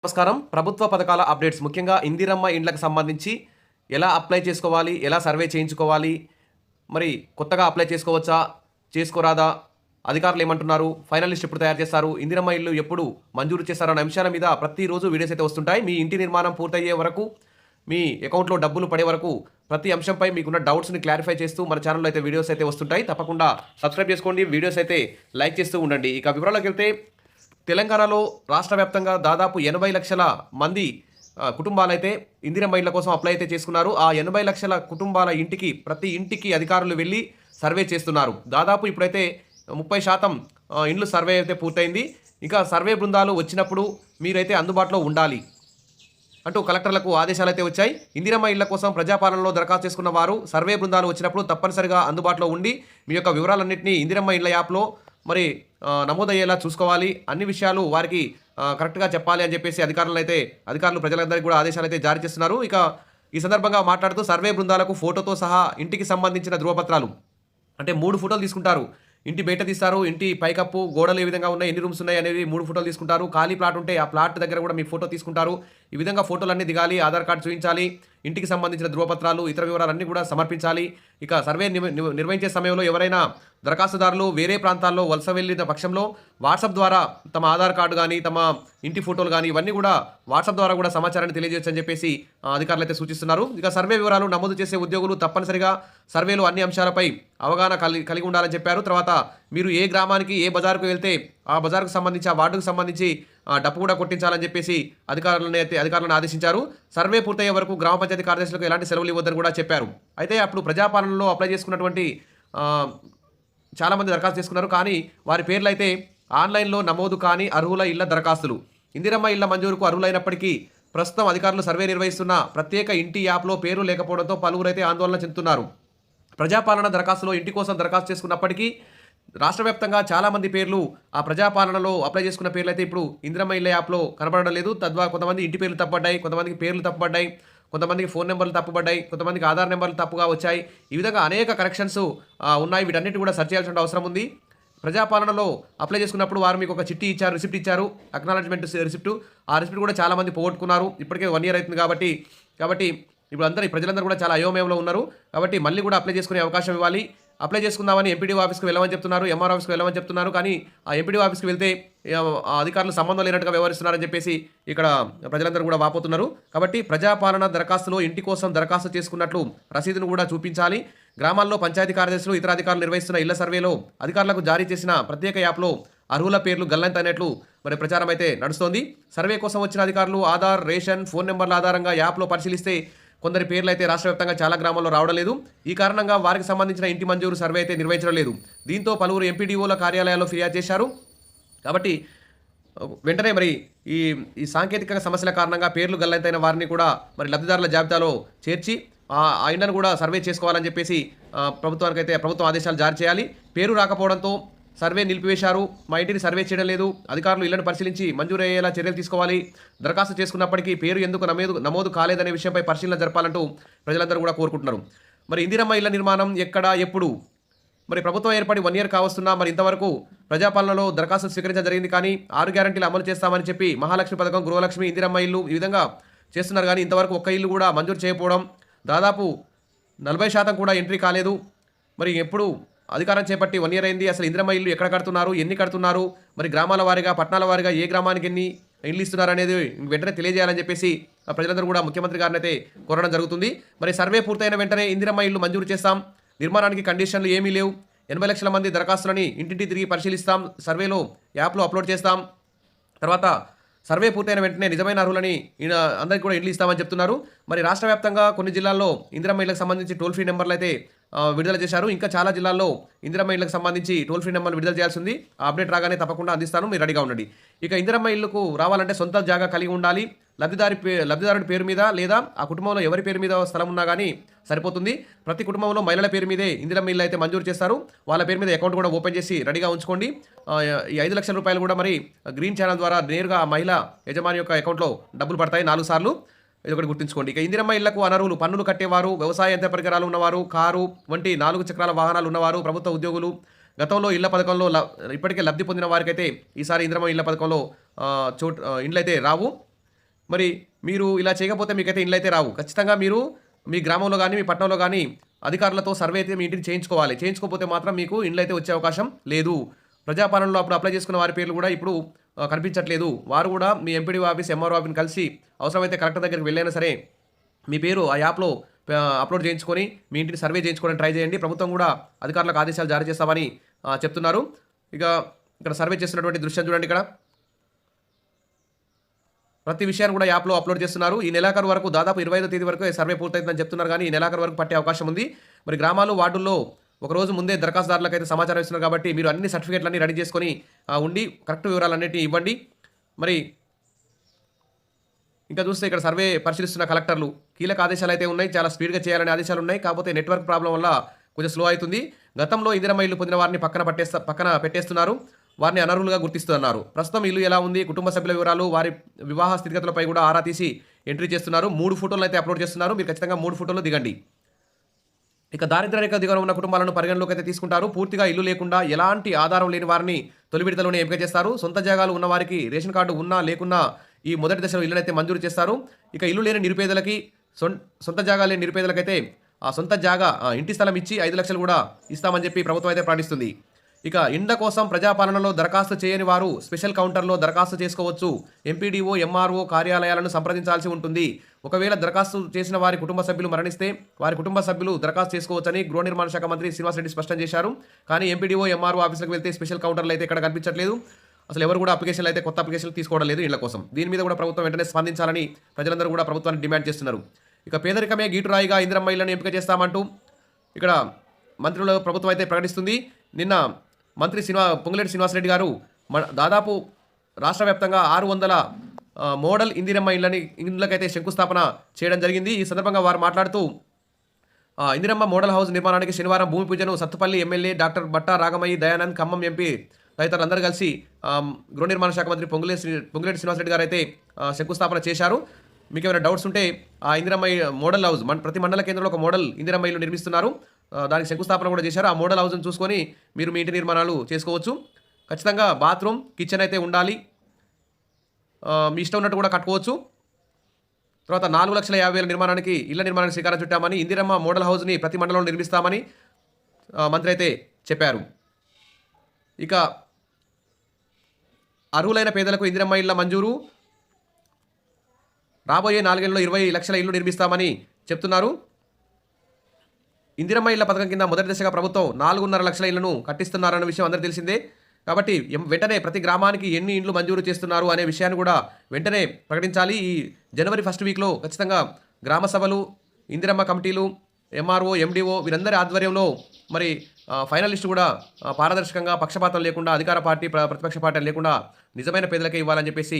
నమస్కారం. ప్రభుత్వ పథకాల అప్డేట్స్ ముఖ్యంగా ఇందిరమ్మ ఇండ్లకు సంబంధించి ఎలా అప్లై చేసుకోవాలి? ఎలా సర్వే చేయించుకోవాలి? మరి కొత్తగా అప్లై చేసుకోవచ్చా? చేసుకోరాదా? అధికారులు ఏమంటున్నారు? ఫైనల్ లిస్ట్ ఎప్పుడు తయారు చేస్తారు? ఇందిరమ్మ ఇల్లు ఎప్పుడు మంజూరు చేస్తారన్న అంశాల మీద ప్రతిరోజు వీడియోస్ అయితే వస్తుంటాయి. మీ ఇంటి నిర్మాణం పూర్తయ్యే వరకు, మీ అకౌంట్లో డబ్బులు పడే వరకు ప్రతి అంశంపై మీకున్న డౌట్స్ని క్లారిఫై చేస్తూ మన ఛానల్లో అయితే వీడియోస్ అయితే వస్తుంటాయి. తప్పకుండా సబ్స్క్రైబ్ చేసుకోండి. వీడియోస్ అయితే లైక్ చేస్తూ ఉండండి. ఇక వివరాలకు వెళ్తే తెలంగాణలో రాష్ట్ర వ్యాప్తంగా దాదాపు 80 లక్షల మంది కుటుంబాలైతే ఇందిరమ్మ ఇళ్ల కోసం అప్లై అయితే చేసుకున్నారు. ఆ 80 లక్షల కుటుంబాల ఇంటికి ప్రతి ఇంటికి అధికారులు వెళ్ళి సర్వే చేస్తున్నారు. దాదాపు ఇప్పుడైతే 30% ఇండ్లు సర్వే అయితే పూర్తయింది. ఇంకా సర్వే బృందాలు వచ్చినప్పుడు మీరైతే అందుబాటులో ఉండాలి అంటూ కలెక్టర్లకు ఆదేశాలు అయితే వచ్చాయి. ఇందిరమ్మ ఇళ్ల కోసం ప్రజాపాలనలో దరఖాస్తు చేసుకున్న వారు సర్వే బృందాలు వచ్చినప్పుడు తప్పనిసరిగా అందుబాటులో ఉండి మీ యొక్క వివరాలన్నింటినీ ఇందిరమ్మ ఇళ్ల యాప్లో మరి నమోదయ్యేలా చూసుకోవాలి. అన్ని విషయాలు వారికి కరెక్ట్గా చెప్పాలి అని చెప్పేసి అధికారులు ప్రజలందరికీ కూడా ఆదేశాలు అయితే జారీ చేస్తున్నారు. ఇక ఈ సందర్భంగా మాట్లాడుతూ సర్వే బృందాలకు ఫోటోతో సహా ఇంటికి సంబంధించిన ధృవపత్రాలు అంటే 3 ఫోటోలు తీసుకుంటారు. ఇంటి బయట తీస్తారు, ఇంటి పైకప్పు, గోడలు ఏ విధంగా ఉన్నాయి, ఎన్ని రూమ్స్ ఉన్నాయి అనేది 3 ఫోటోలు తీసుకుంటారు. ఖాళీ ప్లాట్ ఉంటే ఆ ప్లాట్ దగ్గర కూడా మీ ఫోటో తీసుకుంటారు. ఈ విధంగా ఫోటోలన్నీ దిగాలి, ఆధార్ కార్డు చూపించాలి, ఇంటికి సంబంధించిన ధృవపత్రాలు, ఇతర వివరాలన్నీ కూడా సమర్పించాలి. ఇక సర్వే నిర్వహించే సమయంలో ఎవరైనా దరఖాస్తుదారులు వేరే ప్రాంతాల్లో వలస వెళ్ళిన పక్షంలో వాట్సాప్ ద్వారా తమ ఆధార్ కార్డు కానీ, తమ ఇంటి ఫోటోలు కానీ ఇవన్నీ కూడా వాట్సాప్ ద్వారా కూడా సమాచారాన్ని తెలియజేయచ్చు అని చెప్పేసి అధికారులు అయితే సూచిస్తున్నారు. ఇక సర్వే వివరాలు నమోదు చేసే ఉద్యోగులు తప్పనిసరిగా సర్వేలో అన్ని అంశాలపై అవగాహన కలిగి ఉండాలని చెప్పారు. తర్వాత మీరు ఏ గ్రామానికి, ఏ బజారుకు వెళ్తే ఆ బజారుకు సంబంధించి, ఆ వార్డుకు సంబంధించి డప్పు కూడా కొట్టించాలని చెప్పేసి అధికారులను ఆదేశించారు. సర్వే పూర్తయ్యే వరకు గ్రామ పంచాయతీ కార్యదర్శులకు ఎలాంటి సెలవులు ఇవ్వద్దని కూడా చెప్పారు. అయితే అప్పుడు ప్రజాపాలనలో అప్లై చేసుకున్నటువంటి చాలామంది దరఖాస్తు చేసుకున్నారు. కానీ వారి పేర్లు అయితే ఆన్లైన్లో నమోదు కాని అర్హుల ఇళ్ల దరఖాస్తులు. ఇందిరమ్మ ఇళ్ల మంజూరుకు అర్హులైనప్పటికీ ప్రస్తుతం అధికారులు సర్వే నిర్వహిస్తున్న ప్రత్యేక ఇంటి యాప్లో పేరు లేకపోవడంతో పలువురైతే ఆందోళన చెందుతున్నారు. ప్రజాపాలన దరఖాస్తులో ఇంటి కోసం దరఖాస్తు చేసుకున్నప్పటికీ రాష్ట్ర వ్యాప్తంగా చాలామంది పేర్లు ఆ ప్రజాపాలనలో అప్లై చేసుకున్న పేర్లు అయితే ఇప్పుడు ఇందిరమ్మ ఇళ్ల యాప్లో కనబడడం లేదు. తద్వారా కొంతమంది ఇంటి పేర్లు తప్పుపడ్డాయి, కొంతమందికి పేర్లు తప్పుపడ్డాయి, కొంతమందికి ఫోన్ నెంబర్లు తప్పుపడ్డాయి, కొంతమందికి ఆధార్ నెంబర్లు తప్పుగా వచ్చాయి. ఈ విధంగా అనేక కరెక్షన్స్ ఉన్నాయి. వీటన్నిటి కూడా సర్చ్ చేయాల్సిన అవసరం ఉంది. ప్రజాపాలనలో అప్లై చేసుకున్నప్పుడు వారు మీకు ఒక చిట్టి ఇచ్చారు, రిసిప్ట్ ఇచ్చారు, అక్నాలజ్మెంట్ రిసిప్ట్. ఆ రిసిప్ట్ కూడా చాలామంది పోగొట్టుకున్నారు. ఇప్పటికే 1 year అవుతుంది కాబట్టి ఇప్పుడు ప్రజలందరూ కూడా చాలా అయోమయంలో ఉన్నారు. కాబట్టి మళ్ళీ కూడా అప్లై చేసుకునే అవకాశం ఇవ్వాలి. అప్లై చేసుకుందామని ఎంపీడీఓ ఆఫీస్కి వెళ్ళమని చెప్తున్నారు, ఎంఆర్ ఆఫీస్కి వెళ్ళమని చెప్తున్నారు. కానీ ఆ ఎంపీడీఓ ఆఫీస్కి వెళ్తే అధికారులు సంబంధం లేనట్టుగా వ్యవహరిస్తున్నారని చెప్పేసి ఇక్కడ ప్రజలందరూ కూడా వాపోతున్నారు. కాబట్టి ప్రజాపాలన దరఖాస్తులో ఇంటి కోసం దరఖాస్తు చేసుకున్నట్లు రసీదును కూడా చూపించాలి. గ్రామాల్లో పంచాయతీ కార్యదర్శులు, ఇతర అధికారులు నిర్వహిస్తున్న ఇళ్ల సర్వేలో అధికారులకు జారీ చేసిన ప్రత్యేక యాప్లో అర్హుల పేర్లు గల్లంతైనట్లు మరి ప్రచారం అయితే నడుస్తోంది. సర్వే కోసం వచ్చిన అధికారులు ఆధార్, రేషన్, ఫోన్ నెంబర్ల ఆధారంగా యాప్లో పరిశీలిస్తే కొందరి పేర్లు అయితే రాష్ట్ర వ్యాప్తంగా చాలా గ్రామాల్లో రావడం లేదు. ఈ కారణంగా వారికి సంబంధించిన ఇంటి మంజూరు సర్వే అయితే నిర్వహించడం లేదు. దీంతో పలువురు ఎంపీడీఓల కార్యాలయాల్లో ఫిర్యాదు చేశారు. కాబట్టి వెంటనే మరి ఈ సాంకేతిక సమస్యల కారణంగా పేర్లు గల్లంతైన వారిని కూడా మరి లబ్ధిదారుల జాబితాలో చేర్చి ఆ ఇండ్లను కూడా సర్వే చేసుకోవాలని చెప్పేసి ప్రభుత్వం ఆదేశాలు జారీ చేయాలి. పేరు రాకపోవడంతో సర్వే నిలిపివేశారు, మా ఇంటిని సర్వే చేయడం లేదు, అధికారులు ఇళ్లను పరిశీలించి మంజూరు అయ్యేలా చర్యలు తీసుకోవాలి, దరఖాస్తు చేసుకున్నప్పటికీ పేరు ఎందుకు నమోదు కాలేదనే విషయంపై పరిశీలన జరపాలంటూ ప్రజలందరూ కూడా కోరుకుంటున్నారు. మరి ఇందిరమ్మ ఇళ్ల నిర్మాణం ఎక్కడ, ఎప్పుడు? మరి ప్రభుత్వం ఏర్పడి 1 year కావస్తున్నా మరి ఇంతవరకు ప్రజాపాలనలో దరఖాస్తు స్వీకరించడం జరిగింది. కానీ 6 గ్యారంటీలు అమలు చేస్తామని చెప్పి మహాలక్ష్మి పథకం, గృహలక్ష్మి, ఇందిరమ్మ ఇల్లు ఈ విధంగా చేస్తున్నారు. కానీ ఇంతవరకు ఒక్క ఇల్లు కూడా మంజూరు చేయకపోవడం, దాదాపు 40% కూడా ఎంట్రీ కాలేదు. మరి ఎప్పుడు అధికారం చేపట్టి 1 year అయింది. అసలు ఇందిరమ్మ ఇల్లు ఎక్కడ కడుతున్నారు, ఎన్ని కడుతున్నారు, మరి గ్రామాల వారీగా, పట్టణాల వారీగా ఏ గ్రామానికి ఎన్ని ఇల్లు ఇస్తున్నారు అనేది వెంటనే తెలియజేయాలని చెప్పేసి ప్రజలందరూ కూడా ముఖ్యమంత్రి గారిని అయితే కోరడం జరుగుతుంది. మరి సర్వే పూర్తయిన వెంటనే ఇందిరమ్మ ఇల్లు మంజూరు చేస్తాం, నిర్మాణానికి కండిషన్లు ఏమీ లేవు, 80 లక్షల మంది దరఖాస్తులని ఇంటింటి తిరిగి పరిశీలిస్తాం, సర్వేలో యాప్లో అప్లోడ్ చేస్తాం, తర్వాత సర్వే పూర్తయిన వెంటనే నిజమైన అర్హులని అందరికీ కూడా ఇండ్లు ఇస్తామని చెప్తున్నారు. మరి రాష్ట్ర వ్యాప్తంగా కొన్ని జిల్లాల్లో ఇందిరమ్మ ఇళ్లకు సంబంధించి టోల్ ఫ్రీ నెంబర్లు అయితే విడుదల చేశారు. ఇంకా చాలా జిల్లాల్లో ఇందిరమ్మ ఇళ్లకు సంబంధించి టోల్ ఫ్రీ నెంబర్లు విడుదల చేయాల్సి ఉంది. ఆ అప్డేట్ రాగానే తప్పకుండా అందిస్తాను, మీరు రెడీగా ఉండండి. ఇక ఇందిరమ్మ ఇళ్లకు రావాలంటే సొంత జాగా కలిగి ఉండాలి. లబ్ధిదారుడి పేరు మీద లేదా ఆ కుటుంబంలో ఎవరి పేరు మీద స్థలం ఉన్నా కానీ సరిపోతుంది. ప్రతి కుటుంబంలో మహిళల పేరు మీదే ఇందిరమ్మ ఇల్లు అయితే మంజూరు చేస్తారు. వాళ్ళ పేరు మీద అకౌంట్ కూడా ఓపెన్ చేసి రెడీగా ఉంచుకోండి. ఈ 5 లక్షల రూపాయలు కూడా మరి గ్రీన్ ఛానల్ ద్వారా నేరుగా మహిళా యజమాని యొక్క అకౌంట్లో డబ్బులు పడతాయి 4 సార్లు. ఇది ఒకటి గుర్తుంచుకోండి. ఇక ఇందిరమ్మ ఇళ్లకు అనర్హులు పన్నులు కట్టేవారు, వ్యవసాయ యంత్ర పరికరాలు ఉన్నవారు, కారు వంటి 4 చక్రాల వాహనాలు ఉన్నవారు, ప్రభుత్వ ఉద్యోగులు, గతంలో ఇళ్ల పథకంలో ఇప్పటికే లబ్ధి పొందిన వారికైతే ఈసారి ఇందిరమ్మ ఇళ్ల పథకంలో ఇండ్లు అయితే రావు. మరి మీరు ఇలా చేయకపోతే మీకైతే ఇండ్లు అయితే రావు. ఖచ్చితంగా మీరు మీ గ్రామంలో గానీ, మీ పట్టణంలో గానీ అధికారులతో సర్వే అయితే మీ ఇంటిని చేయించుకోవాలి. చేయించుకోకపోతే మాత్రం మీకు ఇండ్లు అయితే వచ్చే అవకాశం లేదు. ప్రజాపాలనలో అప్పుడు అప్లై చేసుకున్న వారి పేర్లు కూడా ఇప్పుడు కనిపించట్లేదు. వారు కూడా మీ ఎంపీడీఓ ఆఫీస్, ఎంఆర్ఓ ఆఫీస్‌ని కలిసి అవసరమైతే కలెక్టర్ దగ్గరికి వెళ్ళైనా సరే మీ పేరు ఆ యాప్‌లో అప్‌లోడ్ చేయించుకొని మీ ఇంటిని సర్వే చేయించుకోవడానికి ట్రై చేయండి. ప్రభుత్వం కూడా అధికారులకు ఆదేశాలు జారీ చేస్తామని చెప్తున్నారు. ఇక ఇక్కడ సర్వే చేస్తున్నటువంటి దృశ్యం చూడండి ఇక్కడ. ప్రతి విషయాన్ని కూడా యాప్‌లో అప్‌లోడ్ చేస్తున్నారు. ఈ నెలాఖరు వరకు దాదాపు 25వ తేదీ వరకు సర్వే పూర్తయితుందని చెప్తున్నారు గానీ, ఈ నెలాఖరు వరకు పట్టే అవకాశం ఉంది. మరి గ్రామాలు, వార్డుల్లో ఒకరోజు ముందే దరఖాస్తుదారులకైతే సమాచారం ఇస్తున్నారు కాబట్టి మీరు అన్ని సర్టిఫికేట్లన్నీ రెడీ చేసుకొని ఉండి కరెక్ట్ వివరాలన్నిటిని ఇవ్వండి. మరి ఇంకా చూస్తే ఇక్కడ సర్వే పరిశీలిస్తున్న కలెక్టర్లు కీలక ఆదేశాలు అయితే ఉన్నాయి. చాలా స్పీడ్‌గా చేయాలనే ఆదేశాలు ఉన్నాయి. కాకపోతే నెట్వర్క్ ప్రాబ్లం వల్ల కొంచెం స్లో అవుతుంది. గతంలో ఇందిరమ్మ ఇల్లు పొందిన వారిని పక్కన పెట్టేస్తున్నారు. వారిని అనర్హులుగా గుర్తిస్తున్నారు. ప్రస్తుతం ఇల్లు ఎలా ఉంది, కుటుంబ సభ్యుల వివరాలు, వారి వివాహ స్థితిగతులపై కూడా ఆరా తీసి ఎంట్రీ చేస్తున్నారు. 3 ఫోటోలు అయితే అప్‌లోడ్ చేస్తున్నారు. మీరు ఖచ్చితంగా 3 ఫోటోలు దిగండి. ఇక దారిద్ర్య రేఖ దిగువన ఉన్న కుటుంబాలను పరిగణలోకి అయితే తీసుకుంటారు. పూర్తిగా ఇల్లు లేకుండా ఎలాంటి ఆధారం లేని వారిని తొలి విడతలోనే ఎంపిక చేస్తారు. సొంత జాగాలు ఉన్న వారికి రేషన్ కార్డు ఉన్నా లేకున్నా ఈ మొదటి దశలో ఇళ్లనైతే మంజూరు చేస్తారు. ఇక ఇల్లు లేని నిరుపేదలకి సొంత జాగా లేని నిరుపేదలకైతే ఆ సొంత జాగా ఇంటి స్థలం ఇచ్చి 5 లక్షలు కూడా ఇస్తామని చెప్పి ప్రభుత్వం అయితే ప్రకటిస్తుంది. ఇక ఇండ్ల కోసం ప్రజాపాలనలో దరఖాస్తు చేయని వారు స్పెషల్ కౌంటర్లో దరఖాస్తు చేసుకోవచ్చు. ఎంపీడీఓ, ఎంఆర్ఓ కార్యాలయాలను సంప్రదించాల్సి ఉంటుంది. ఒకవేళ దరఖాస్తు చేసిన వారి కుటుంబ సభ్యులు మరణిస్తే వారి కుటుంబ సభ్యులు దరఖాస్తు చేసుకోవచ్చని గృహ నిర్మాణ శాఖ మంత్రి శ్రీనివాసరెడ్డి స్పష్టం చేశారు. కానీ ఎంపీడీఓ, ఎంఆర్ఓ ఆఫీసులకు వెళ్తే స్పెషల్ కౌంటర్లు అయితే ఇక్కడ కనిపించట్లేదు. అసలు ఎవరు కూడా అప్లికేషన్లు అయితే కొత్త అప్లికేషన్లు తీసుకోవడం లేదు ఇళ్ల కోసం. దీని మీద కూడా ప్రభుత్వం వెంటనే స్పందించాలని ప్రజలందరూ కూడా ప్రభుత్వాన్ని డిమాండ్ చేస్తున్నారు. ఇక పేదరికమే గీటురాయిగా ఇందిరమ్మ ఇళ్లను ఎంపిక చేస్తామంటూ ఇక్కడ మంత్రులు ప్రభుత్వం అయితే ప్రకటిస్తుంది. నిన్న మంత్రి పొంగులేటి శ్రీనివాసరెడ్డి గారు దాదాపు రాష్ట్ర వ్యాప్తంగా 600 మోడల్ ఇందిరమ్మ ఇళ్లకైతే శంకుస్థాపన చేయడం జరిగింది. ఈ సందర్భంగా వారు మాట్లాడుతూ ఇందిరమ్మ మోడల్ హౌస్ నిర్మాణానికి శనివారం భూమి పూజను Sathupalli MLA doctor Batta Ragamayi, Dayanand, Khammam MP తదితరులందరూ కలిసి గృహ నిర్మాణ శాఖ మంత్రి పొంగులేటి శ్రీనివాసరెడ్డి గారు అయితే శంకుస్థాపన చేశారు. మీకు ఏమైనా డౌట్స్ ఉంటే ఆ ఇందిరమ్మ మోడల్ హౌస్ ప్రతి మండల కేంద్రంలో ఒక మోడల్ ఇందిరమ్మ ఇల్లు నిర్మిస్తున్నారు. దానికి శంకుస్థాపన కూడా చేశారు. ఆ మోడల్ హౌస్ని చూసుకొని మీరు మీ ఇంటి నిర్మాణాలు చేసుకోవచ్చు. ఖచ్చితంగా బాత్రూమ్, కిచెన్ అయితే ఉండాలి. మీ ఇష్టం ఉన్నట్టు కూడా కట్టుకోవచ్చు. తర్వాత 4,50,000 ఇళ్ల నిర్మాణానికి శ్రీకారం చుట్టామని, ఇందిరమ్మ మోడల్ హౌస్ని ప్రతి మండలంలో నిర్మిస్తామని మంత్రి అయితే చెప్పారు. ఇక అర్హులైన పేదలకు ఇందిరమ్మ ఇళ్ల మంజూరు, రాబోయే 4 ఏళ్లలో 20 లక్షల ఇళ్లు నిర్మిస్తామని చెప్తున్నారు. ఇందిరమ్మ ఇళ్ల పథకం కింద మొదటి దశగా ప్రభుత్వం 4.5 లక్షల ఇళ్లను కట్టిస్తున్నారన్న విషయం అందరికీ తెలిసిందే. కాబట్టి వెంటనే ప్రతి గ్రామానికి ఎన్ని ఇండ్లు మంజూరు చేస్తున్నారు అనే విషయాన్ని కూడా వెంటనే ప్రకటించాలి. ఈ జనవరి ఫస్ట్ వీక్లో ఖచ్చితంగా గ్రామ సభలు, ఇందిరమ్మ కమిటీలు, ఎంఆర్ఓ, ఎండిఓ వీరందరి ఆధ్వర్యంలో మరి ఫైనల్ లిస్టు కూడా పారదర్శకంగా, పక్షపాతం లేకుండా, అధికార పార్టీ ప్రతిపక్ష పార్టీ లేకుండా నిజమైన పేదలకే ఇవ్వాలని చెప్పేసి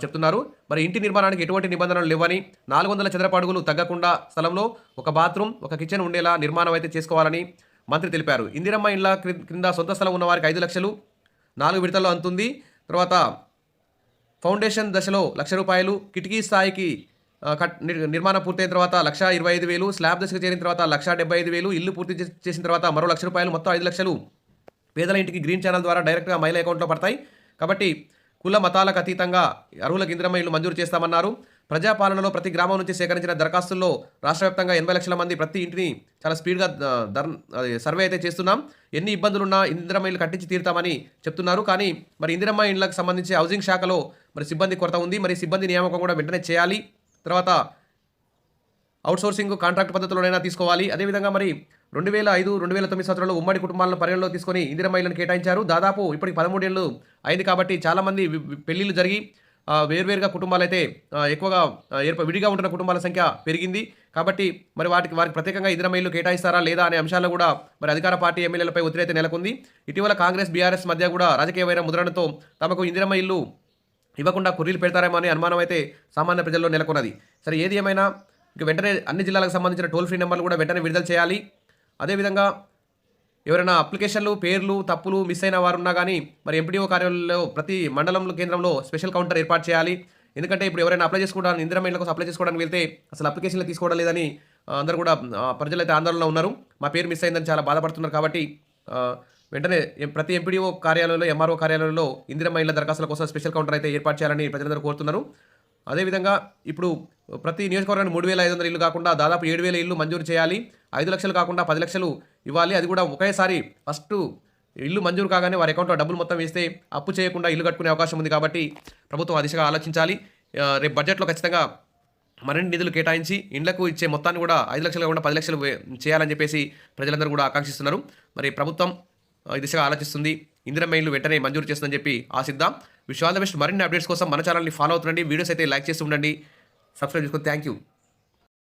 చెప్తున్నారు. మరి ఇంటి నిర్మాణానికి ఎటువంటి నిబంధనలు లేవని, 400 చదరపు అడుగులు తగ్గకుండా స్థలంలో ఒక బాత్రూమ్, ఒక కిచెన్ ఉండేలా నిర్మాణం అయితే చేసుకోవాలని మంత్రి తెలిపారు. ఇందిరమ్మ ఇళ్ల క్రింద సొంత స్థలం ఉన్న వారికి 5 లక్షలు 4 విడతల్లో అందుతుంది. తర్వాత ఫౌండేషన్ దశలో ₹1,00,000, కిటికీ స్థాయికి నిర్మాణం పూర్తయిన తర్వాత 1,25,000, స్లాబ్ దశకు చేరిన తర్వాత 1,75,000, ఇల్లు పూర్తి చేసిన తర్వాత మరో ₹1,00,000, మొత్తం 5 లక్షలు పేదల ఇంటికి గ్రీన్ ఛానల్ ద్వారా డైరెక్ట్గా మహిళ అకౌంట్లో పడతాయి. కాబట్టి కుల మతాలకు అతీతంగా అర్హులకు ఇందిరమ్మ ఇళ్లు మంజూరు చేస్తామన్నారు. ప్రజాపాలనలో ప్రతి గ్రామం నుంచి సేకరించిన దరఖాస్తుల్లో రాష్ట్ర వ్యాప్తంగా 80 లక్షల మంది ప్రతి ఇంటిని చాలా స్పీడ్గా సర్వే అయితే చేస్తున్నాం. ఎన్ని ఇబ్బందులున్నా ఇందిరమ్మ ఇల్లు కట్టించి తీరుతామని చెప్తున్నారు. కానీ మరి ఇందిరమ్మ ఇళ్లకు సంబంధించి హౌసింగ్ శాఖలో మరి సిబ్బంది కొరత ఉంది. మరి సిబ్బంది నియామకం కూడా వెంటనే చేయాలి. తర్వాత అవుట్సోర్సింగ్, కాంట్రాక్ట్ పద్ధతిలోనైనా తీసుకోవాలి. అదేవిధంగా మరి 2005, 2009 సంవత్సరంలో ఉమ్మడి కుటుంబాలను పరిగణలో తీసుకొని ఇందిరమ్మ ఇళ్లను కేటాయించారు. దాదాపు ఇప్పటికి 13 ఏళ్ళు అయింది. కాబట్టి చాలామంది పెళ్లిళ్ళు జరిగి వేర్వేరుగా కుటుంబాలు అయితే ఎక్కువగా విడిగా ఉంటున్న కుటుంబాల సంఖ్య పెరిగింది. కాబట్టి మరి వారికి ప్రత్యేకంగా ఇందిరమ్మ ఇల్లు కేటాయిస్తారా లేదా అనే అంశాల్లో కూడా మరి అధికార పార్టీ ఎమ్మెల్యేలపై ఒత్తిడి అయితే నెలకొంది. ఇటీవల కాంగ్రెస్, బీఆర్ఎస్ మధ్య కూడా రాజకీయ వైరం ముద్రణతో తమకు ఇందిరమ్మ ఇల్లు ఇవ్వకుండా కుర్రీలు పెడతారేమో అనే అనుమానం అయితే సామాన్య ప్రజల్లో నెలకొన్నది. సరే, ఏది ఏమైనా ఇక వెంటనే అన్ని జిల్లాలకు సంబంధించిన టోల్ ఫ్రీ నెంబర్లు కూడా వెంటనే విడుదల చేయాలి. అదేవిధంగా ఎవరైనా అప్లికేషన్లు, పేర్లు, తప్పులు మిస్ అయిన వారు ఉన్నా కానీ మరి ఎంపీడీఓ కార్యాలయంలో ప్రతి మండలంలో కేంద్రంలో స్పెషల్ కౌంటర్ ఏర్పాటు చేయాలి. ఎందుకంటే ఇప్పుడు ఎవరైనా అప్లై చేసుకోవడానికి, ఇందిరమ్మ ఇళ్ల కోసం అప్లై చేసుకోవడానికి వెళ్తే అసలు అప్లికేషన్లు తీసుకోవడం లేదని అందరూ కూడా ప్రజలైతే ఆందోళనలో ఉన్నారు. మా పేరు మిస్ అయిందని చాలా బాధపడుతున్నారు. కాబట్టి వెంటనే ప్రతి ఎంపీడీఓ కార్యాలయంలో, ఎంఆర్ఓ కార్యాలయంలో ఇందిరమ్మ ఇళ్ల దరఖాస్తుల కోసం స్పెషల్ కౌంటర్ అయితే ఏర్పాటు చేయాలని ప్రజలందరూ కోరుతున్నారు. అదేవిధంగా ఇప్పుడు ప్రతి నియోజకవర్గానికి 3,500 ఇల్లు కాకుండా దాదాపు 7,000 ఇల్లు మంజూరు చేయాలి. 5 లక్షలు కాకుండా 10 లక్షలు ఇవ్వాలి. అది కూడా ఒకేసారి ఫస్టు ఇల్లు మంజూరు కాగానే వారి అకౌంట్‌లో డబ్బులు మొత్తం వేస్తే అప్పు చేయకుండా ఇల్లు కట్టుకునే అవకాశం ఉంది కాబట్టి ప్రభుత్వం ఆ దిశగా ఆలోచించాలి. రేపు బడ్జెట్‌లో ఖచ్చితంగా మరిన్ని నిధులు కేటాయించి ఇండ్లకు ఇచ్చే మొత్తాన్ని కూడా 5 లక్షలు కాకుండా 10 లక్షలు చేయాలని చెప్పేసి ప్రజలందరూ కూడా ఆకాంక్షిస్తున్నారు. మరి ప్రభుత్వం ఈ దిశగా ఆలోచిస్తుంది. ఇందిరమ్మ ఇల్లు వెంటనే మంజూరు చేస్తుందని చెప్పి ఆశిద్దాం. Wish all the best. మరిన్ని అప్డేట్స్ కోసం మన ఛానల్ని ఫాలో అవుతుండండి. వీడియోస్ అయితే లైక్ చేస్తూ ఉండండి. సబ్స్క్రైబ్ చేసుకోండి. Thank you.